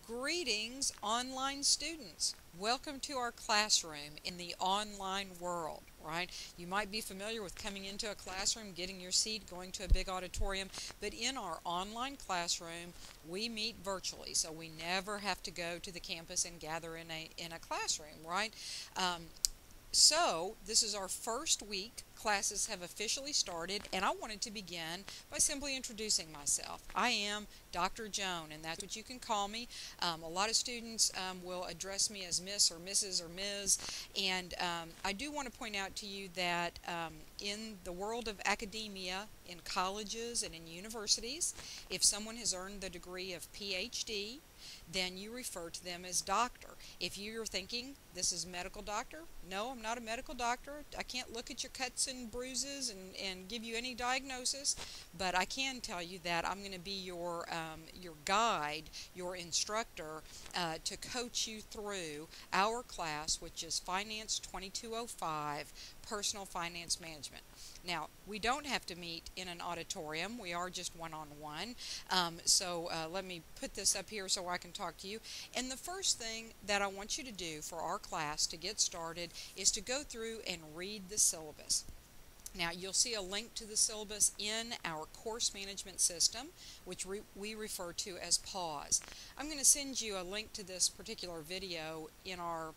Greetings, online students. Welcome to our classroom in the online world, right? You might be familiar with coming into a classroom, getting your seat, going to a big auditorium, but in our online classroom, we meet virtually, so we never have to go to the campus and gather in a classroom, right? So, this is our first week. Classes have officially started, and I wanted to begin by simply introducing myself. I am Dr. Joan, and that's what you can call me. A lot of students will address me as Miss or Mrs. or Ms., and I do want to point out to you that in the world of academia, in colleges and in universities, if someone has earned the degree of PhD, then you refer to them as doctor. If you're thinking, this is medical doctor, no, I'm not a medical doctor. I can't look at your cuts and bruises and give you any diagnosis, but I can tell you that I'm going to be your guide, your instructor, to coach you through our class, which is FINR2205, Personal Finance Management. Now, we don't have to meet in an auditorium. We are just one-on-one. So let me put this up here so I can talk to you. And the first thing that I want you to do for our class to get started is to go through and read the syllabus. Now, you'll see a link to the syllabus in our course management system, which we refer to as PAWS. I'm going to send you a link to this particular video in our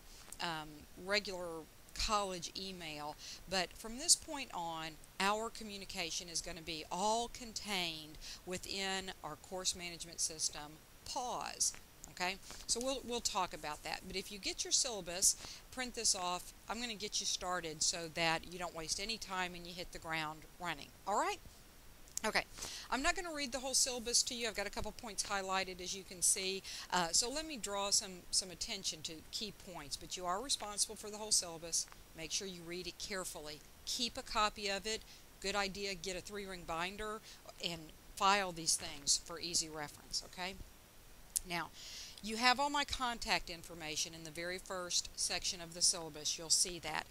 regular college email, but from this point on, our communication is going to be all contained within our course management system, PAWS. Okay, so we'll talk about that. But if you get your syllabus, print this off. I'm going to get you started so that you don't waste any time and you hit the ground running. All right? Okay, I'm not going to read the whole syllabus to you. I've got a couple points highlighted, as you can see. So let me draw some attention to key points. But you are responsible for the whole syllabus. Make sure you read it carefully. Keep a copy of it. Good idea, get a 3-ring binder and file these things for easy reference, okay? Now, you have all my contact information in the very first section of the syllabus. You'll see that.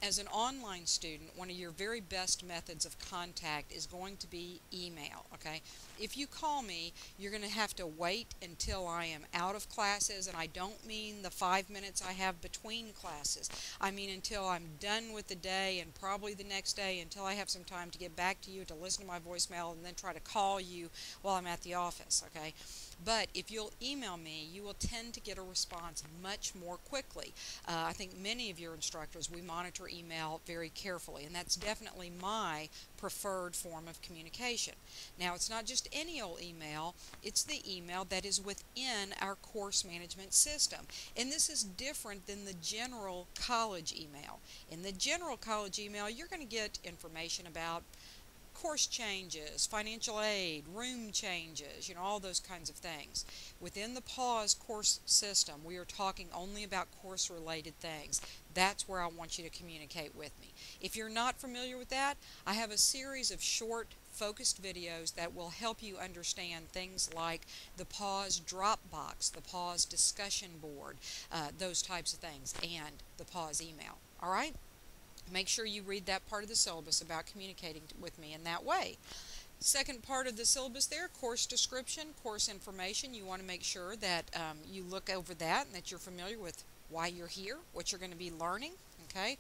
As an online student, one of your very best methods of contact is going to be email, okay? If you call me, you're going to have to wait until I am out of classes, and I don't mean the 5 minutes I have between classes. I mean until I'm done with the day and probably the next day, until I have some time to get back to you, to listen to my voicemail, and then try to call you while I'm at the office, okay? But if you'll email me, you will tend to get a response much more quickly. I think many of your instructors, we monitor email very carefully, and that's definitely my preferred form of communication. Now, it's not just any old email, it's the email that is within our course management system. And this is different than the general college email. In the general college email, you're going to get information about course changes, financial aid, room changes, all those kinds of things. Within the PAWS course system, we are talking only about course-related things. That's where I want you to communicate with me. If you're not familiar with that, I have a series of short, focused videos that will help you understand things like the PAWS Dropbox, the PAWS discussion board, those types of things, and the PAWS email. All right? Make sure you read that part of the syllabus about communicating with me in that way. Second part of the syllabus there, course description, course information. You want to make sure that you look over that and that you're familiar with why you're here, what you're going to be learning. Okay,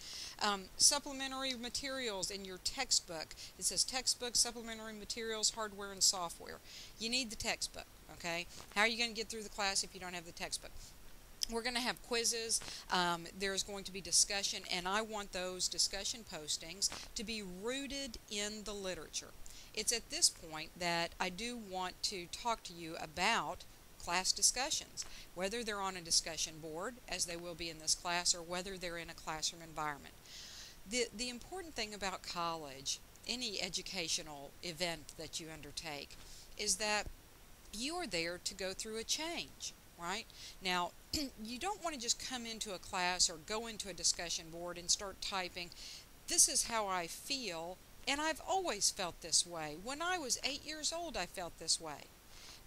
supplementary materials in your textbook. It says textbook, supplementary materials, hardware, and software. You need the textbook. Okay, how are you going to get through the class if you don't have the textbook? We're going to have quizzes, there's going to be discussion, and I want those discussion postings to be rooted in the literature. It's at this point that I do want to talk to you about class discussions, whether they're on a discussion board, as they will be in this class, or whether they're in a classroom environment. The important thing about college, any educational event that you undertake, is that you are there to go through a change. Right? Now, you don't want to just come into a class or go into a discussion board and start typing, this is how I feel, and I've always felt this way. When I was 8 years old, I felt this way.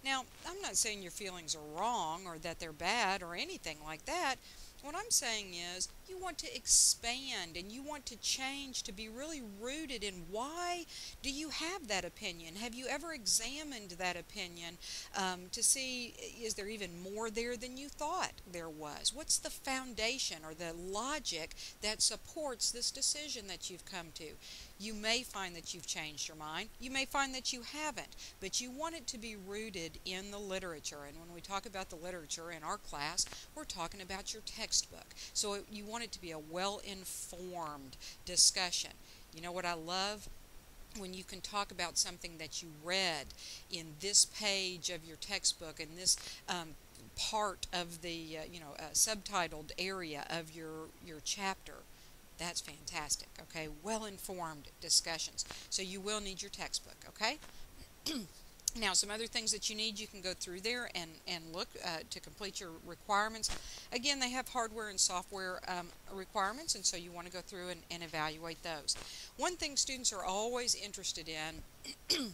Now, I'm not saying your feelings are wrong or that they're bad or anything like that. What I'm saying is you want to expand and you want to change to be really rooted in why do you have that opinion? Have you ever examined that opinion to see is there even more there than you thought there was? What's the foundation or the logic that supports this decision that you've come to? You may find that you've changed your mind. You may find that you haven't, but you want it to be rooted in the literature. And when we talk about the literature in our class, we're talking about your textbook. So you want it to be a well-informed discussion. You know what I love? When you can talk about something that you read in this page of your textbook, in this part of the subtitled area of your chapter. That's fantastic, okay? Well-informed discussions. So you will need your textbook, okay? Now, some other things that you need, you can go through there and look to complete your requirements. Again, they have hardware and software requirements, and so you want to go through and evaluate those. One thing students are always interested in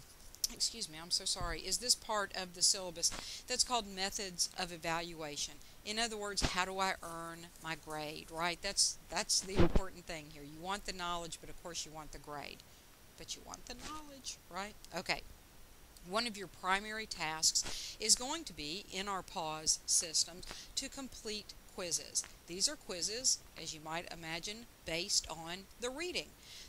excuse me, I'm so sorry, is this part of the syllabus that's called methods of evaluation. In other words, how do I earn my grade, right? That's the important thing here. You want the knowledge, but of course you want the grade. But you want the knowledge, right? Okay. One of your primary tasks is going to be, in our pause systems, to complete quizzes. These are quizzes, as you might imagine, based on the reading.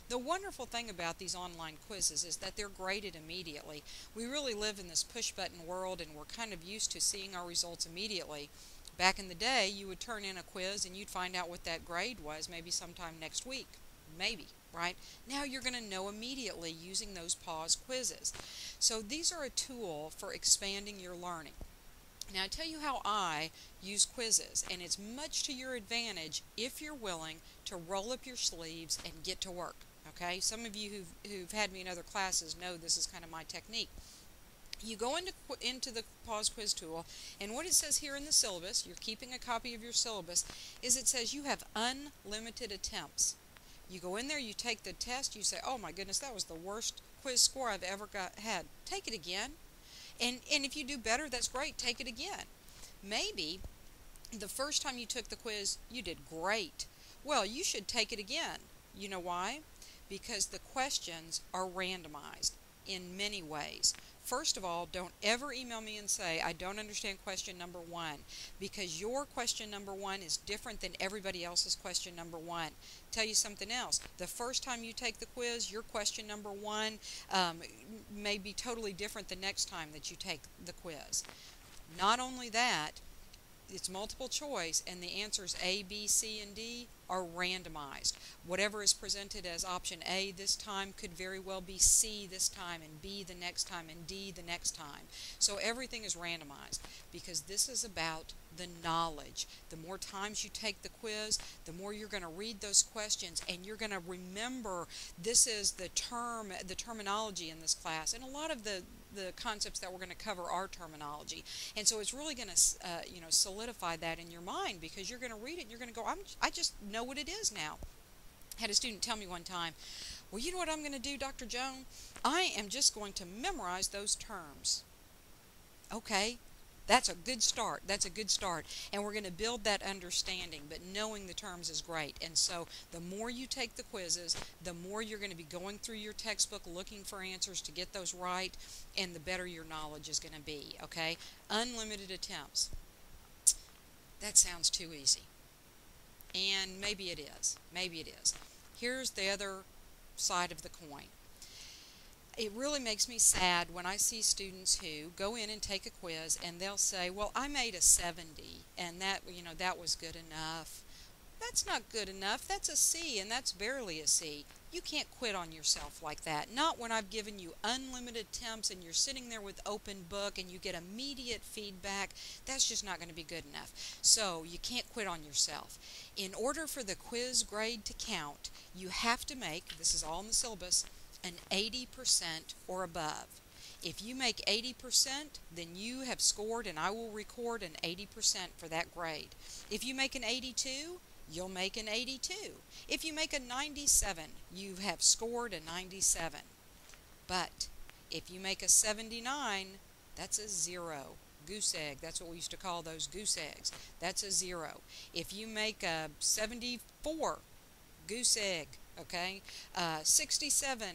The wonderful thing about these online quizzes is that they're graded immediately. We really live in this push-button world, and we're kind of used to seeing our results immediately. Back in the day, you would turn in a quiz and you'd find out what that grade was maybe sometime next week. Maybe, right? Now you're going to know immediately using those pause quizzes. So these are a tool for expanding your learning. Now I tell you how I use quizzes, and it's much to your advantage if you're willing to roll up your sleeves and get to work. Okay? Some of you who've had me in other classes know this is kind of my technique. You go into the pause quiz tool, and what it says here in the syllabus, you're keeping a copy of your syllabus, is it says you have unlimited attempts. You go in there, you take the test, you say, oh my goodness, that was the worst quiz score I've ever had. Take it again. And if you do better, that's great. Take it again. Maybe the first time you took the quiz, you did great. Well, you should take it again. You know why? Because the questions are randomized in many ways. First of all, don't ever email me and say, I don't understand question number 1, because your question number 1 is different than everybody else's question number 1. Tell you something else. The first time you take the quiz, your question number 1 may be totally different the next time that you take the quiz. Not only that, it's multiple choice, and the answers A, B, C, and D are randomized. Whatever is presented as option A this time could very well be C this time, and B the next time, and D the next time. So everything is randomized because this is about the knowledge. The more times you take the quiz, the more you're going to read those questions, and you're going to remember this is the terminology in this class, and a lot of the concepts that we're going to cover are terminology. And so it's really going to solidify that in your mind, because you're going to read it and you're going to go, I just know what it is now. I had a student tell me one time, well, you know what I'm going to do, Dr. Joan? I am just going to memorize those terms. Okay, that's a good start. That's a good start. And we're going to build that understanding, but knowing the terms is great. And so the more you take the quizzes, the more you're going to be going through your textbook looking for answers to get those right, and the better your knowledge is going to be, okay? Unlimited attempts. That sounds too easy. And maybe it is. Maybe it is. Here's the other side of the coin. It really makes me sad when I see students who go in and take a quiz and they'll say, well, I made a 70 and that was good enough. That's not good enough. That's a C, and that's barely a C. You can't quit on yourself like that. Not when I've given you unlimited attempts and you're sitting there with open book and you get immediate feedback. That's just not going to be good enough. So you can't quit on yourself. In order for the quiz grade to count, you have to make, this is all in the syllabus, an 80% or above. If you make 80%, then you have scored, and I will record an 80% for that grade. If you make an 82, you'll make an 82. If you make a 97, you have scored a 97. But if you make a 79, that's a 0. goose egg. That's what we used to call those, goose eggs. That's a 0. If you make a 74, goose egg, okay? 67,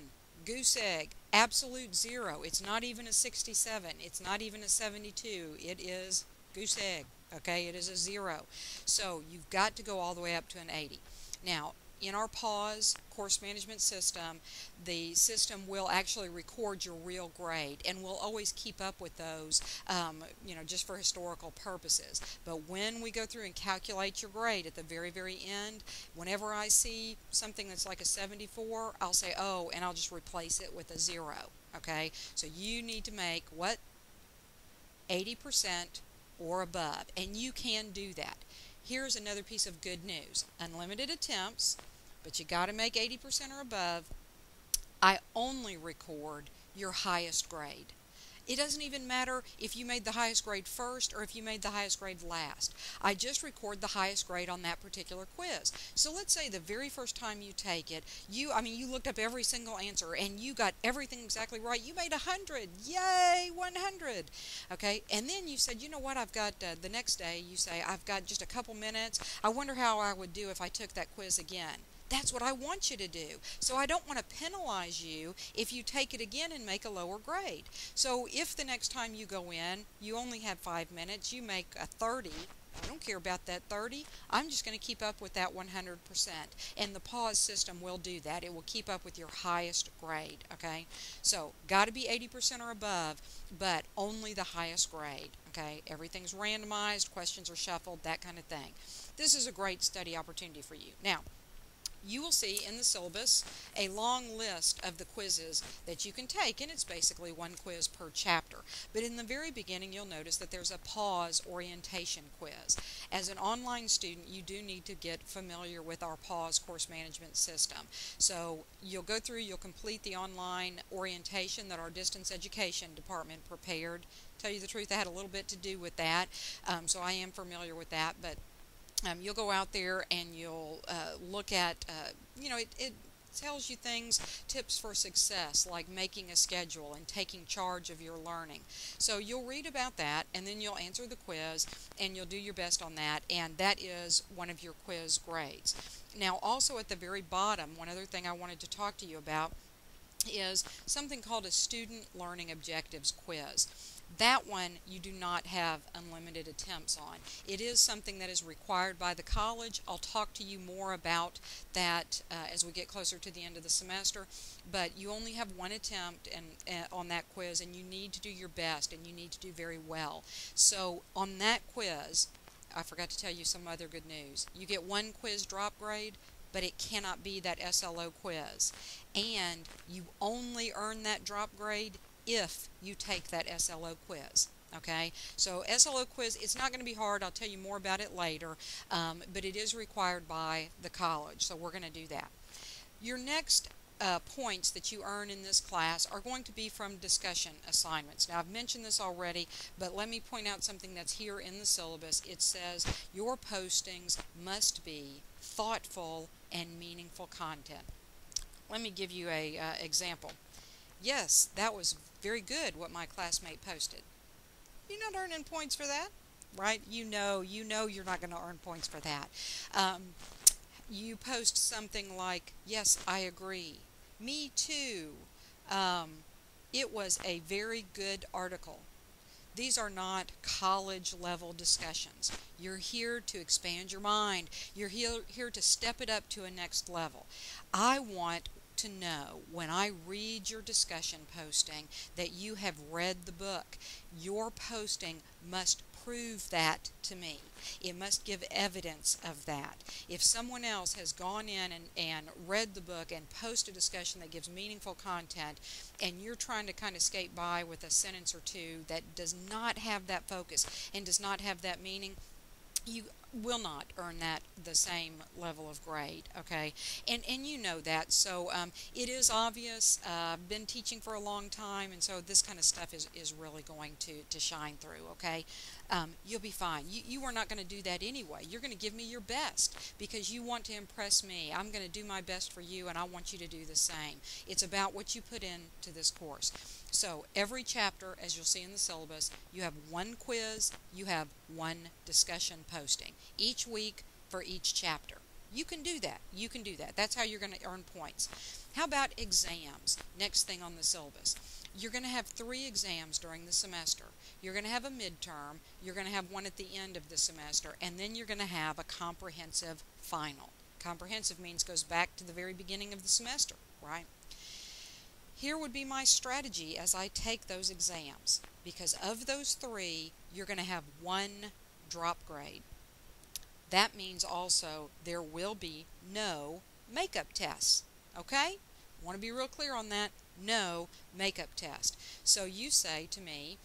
goose egg, absolute 0. It's not even a 67. It's not even a 72. It is goose egg, okay? It is a 0. So you've got to go all the way up to an 80. Now, in our PAWS course management system, the system will actually record your real grade, and we'll always keep up with those, just for historical purposes. But when we go through and calculate your grade at the very, very end, whenever I see something that's like a 74, I'll say, oh, and I'll just replace it with a 0, okay? So you need to make what? 80% or above, and you can do that. Here's another piece of good news. Unlimited attempts, but you got to make 80% or above. I only record your highest grade. It doesn't even matter if you made the highest grade first or if you made the highest grade last. I just record the highest grade on that particular quiz. So let's say the very first time you take it, you looked up every single answer and you got everything exactly right. You made 100. Yay, 100. Okay, and then you said, you know what, I've got, the next day you say, I've got just a couple minutes. I wonder how I would do if I took that quiz again. That's what I want you to do. So I don't want to penalize you if you take it again and make a lower grade. So if the next time you go in, you only have 5 minutes, you make a 30, I don't care about that 30. I'm just going to keep up with that 100%. And the PAWS system will do that. It will keep up with your highest grade, okay? So got to be 80% or above, but only the highest grade, okay? Everything's randomized, questions are shuffled, that kind of thing. This is a great study opportunity for you. Now, you will see in the syllabus a long list of the quizzes that you can take, and it's basically one quiz per chapter. But in the very beginning, you'll notice that there's a PAWS orientation quiz. As an online student, you do need to get familiar with our PAWS course management system. So you'll go through, you'll complete the online orientation that our distance education department prepared. Tell you the truth, I had a little bit to do with that, so I am familiar with that, but you'll go out there and you'll look at, it tells you things, tips for success, like making a schedule and taking charge of your learning. So you'll read about that, and then you'll answer the quiz, and you'll do your best on that, and that is one of your quiz grades. Now, also at the very bottom, one other thing I wanted to talk to you about is something called a Student Learning Objectives Quiz. That one you do not have unlimited attempts on. It is something that is required by the college. I'll talk to you more about that as we get closer to the end of the semester, but you only have one attempt on that quiz, and you need to do your best, and you need to do very well. So on that quiz, I forgot to tell you some other good news. You get one quiz drop grade, but it cannot be that SLO quiz. And you only earn that drop grade if you take that SLO quiz. Okay, so SLO quiz, it's not going to be hard. I'll tell you more about it later, but it is required by the college, so we're going to do that. Your next points that you earn in this class are going to be from discussion assignments. Now, I've mentioned this already, but let me point out something that's here in the syllabus. It says your postings must be thoughtful and meaningful content. Let me give you a example. Yes, that was very good what my classmate posted. You're not earning points for that, right? You know you're not going to earn points for that. You post something like, yes, I agree. Me too. It was a very good article. These are not college-level discussions. You're here to expand your mind. You're here to step it up to a next level. I want to know when I read your discussion posting that you have read the book. Your posting must prove that to me. It must give evidence of that. If someone else has gone in and read the book and posted a discussion that gives meaningful content, and you're trying to kind of skate by with a sentence or two that does not have that focus and does not have that meaning, will not earn that the same level of grade, okay? And you know that, so it is obvious. I've been teaching for a long time, and so this kind of stuff is really going to shine through, okay? You'll be fine. You are not going to do that anyway. You're going to give me your best because you want to impress me. I'm going to do my best for you, and I want you to do the same. It's about what you put into this course. So every chapter, as you'll see in the syllabus, you have one quiz, you have one discussion posting each week for each chapter. You can do that. You can do that. That's how you're going to earn points. How about exams? Next thing on the syllabus. You're going to have 3 exams during the semester. You're going to have a midterm, you're going to have one at the end of the semester, and then you're going to have a comprehensive final. Comprehensive means goes back to the very beginning of the semester, right? Here would be my strategy as I take those exams. Because of those 3, you're going to have 1 drop grade. That means also there will be no makeup tests. Okay? Want to be real clear on that. No makeup test. So you say to me,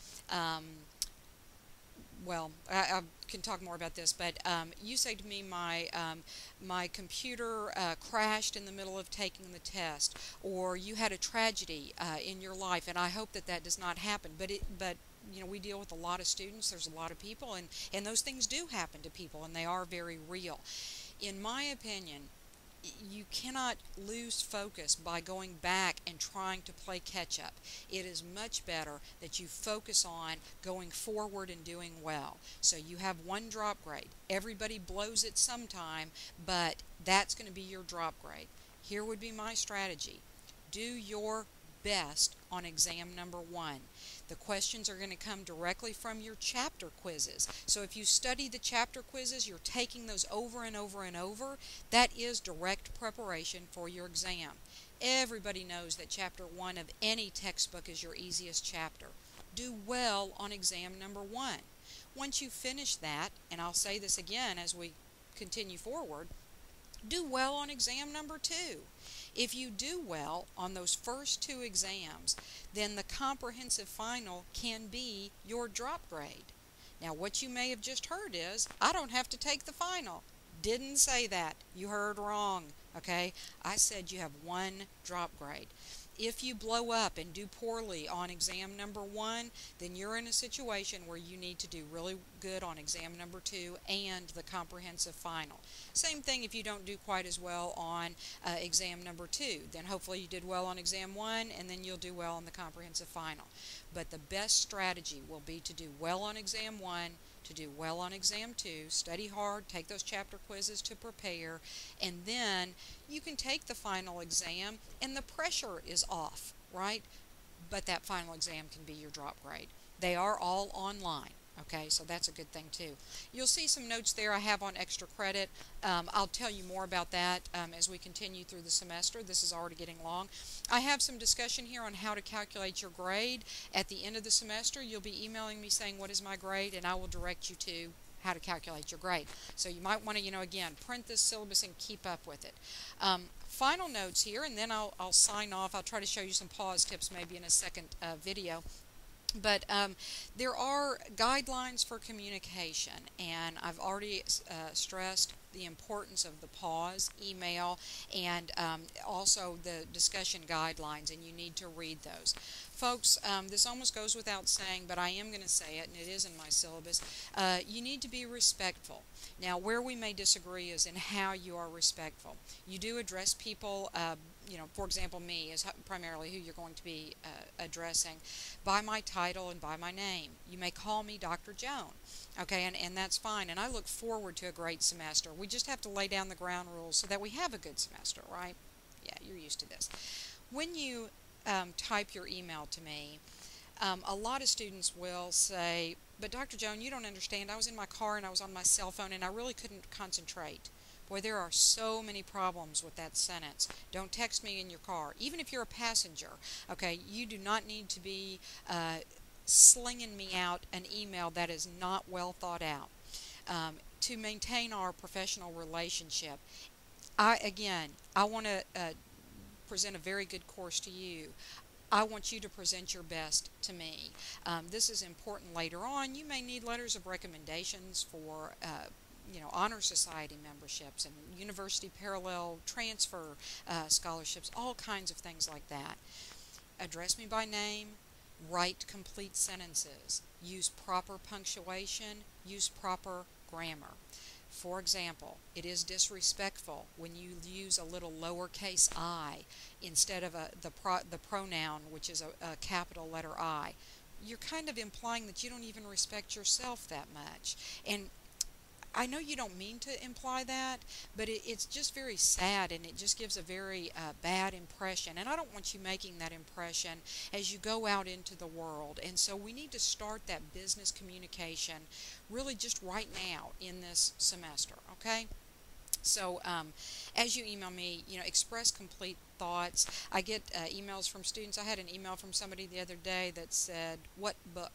well, I can talk more about this, but you say to me my computer crashed in the middle of taking the test, or you had a tragedy in your life, and I hope that that does not happen. But you know, we deal with a lot of students. There's a lot of people, and those things do happen to people, and they are very real. In my opinion, you cannot lose focus by going back and trying to play catch up. It is much better that you focus on going forward and doing well. So you have 1 drop grade. Everybody blows it sometime, but that's going to be your drop grade. Here would be my strategy. Do your best on exam number 1. The questions are going to come directly from your chapter quizzes. So if you study the chapter quizzes, you're taking those over and over and over. That is direct preparation for your exam. Everybody knows that chapter 1 of any textbook is your easiest chapter. Do well on exam number 1. Once you finish that, and I'll say this again as we continue forward, do well on exam number 2. If you do well on those first 2 exams, then the comprehensive final can be your drop grade. Now, what you may have just heard is, I don't have to take the final. Didn't say that. You heard wrong, okay? I said you have 1 drop grade. If you blow up and do poorly on exam number 1, then you're in a situation where you need to do really good on exam number 2 and the comprehensive final. Same thing if you don't do quite as well on exam number 2. Then hopefully you did well on exam 1, and then you'll do well on the comprehensive final. But the best strategy will be to do well on exam 1, to do well on exam 2, study hard, take those chapter quizzes to prepare, and then you can take the final exam and the pressure is off, right? But that final exam can be your drop grade. They are all online. Okay, so that's a good thing too. You'll see some notes there I have on extra credit. I'll tell you more about that as we continue through the semester. This is already getting long. I have some discussion here on how to calculate your grade. At the end of the semester, you'll be emailing me saying what is my grade, and I will direct you to how to calculate your grade. So you might want to, you know, again, print this syllabus and keep up with it. Final notes here, and then I'll sign off. I'll try to show you some pause tips maybe in a second video. But there are guidelines for communication, and I've already stressed the importance of the pause, email, and also the discussion guidelines, and you need to read those. Folks, this almost goes without saying, but I am going to say it, and it is in my syllabus. You need to be respectful. Now, where we may disagree is in how you are respectful. You do address people, you know, for example, me is primarily who you're going to be addressing, by my title and by my name. You may call me Dr. Joan, okay, and that's fine, and I look forward to a great semester. We just have to lay down the ground rules so that we have a good semester, right? Yeah, you're used to this. When you type your email to me, a lot of students will say, but Dr. Joan, you don't understand. I was in my car and I was on my cell phone and I really couldn't concentrate. Boy, there are so many problems with that sentence. Don't text me in your car. Even if you're a passenger, okay, you do not need to be slinging me out an email that is not well thought out. To maintain our professional relationship, I want to present a very good course to you. I want you to present your best to me. This is important later on. You may need letters of recommendations for honor society memberships and university parallel transfer scholarships, all kinds of things like that. Address me by name, write complete sentences, use proper punctuation, use proper grammar. For example, it is disrespectful when you use a little lowercase I instead of the pronoun, which is a capital letter I. You're kind of implying that you don't even respect yourself that much. And I know you don't mean to imply that, but it's just very sad, and it just gives a very bad impression. And I don't want you making that impression as you go out into the world. And so we need to start that business communication really just right now in this semester, okay? So as you email me, express complete thoughts. I get emails from students. I had an email from somebody the other day that said, "What book?"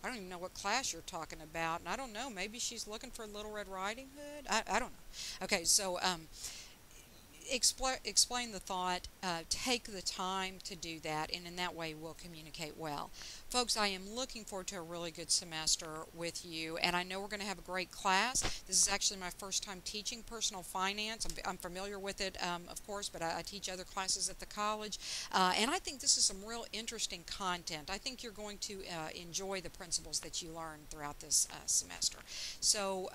I don't even know what class you're talking about, and I don't know, maybe she's looking for Little Red Riding Hood? I don't know. Okay, so explain the thought, take the time to do that, and in that way we'll communicate well. Folks, I am looking forward to a really good semester with you, and I know we're going to have a great class. This is actually my first time teaching personal finance. I'm familiar with it, of course, but I teach other classes at the college, and I think this is some real interesting content. I think you're going to enjoy the principles that you learn throughout this semester. So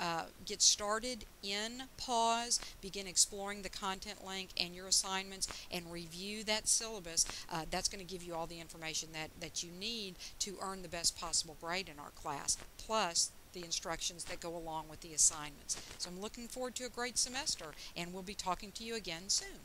get started in pause, begin exploring the content link and your assignments, and review that syllabus. That's going to give you all the information that you need to earn the best possible grade in our class, plus the instructions that go along with the assignments. So I'm looking forward to a great semester, and we'll be talking to you again soon.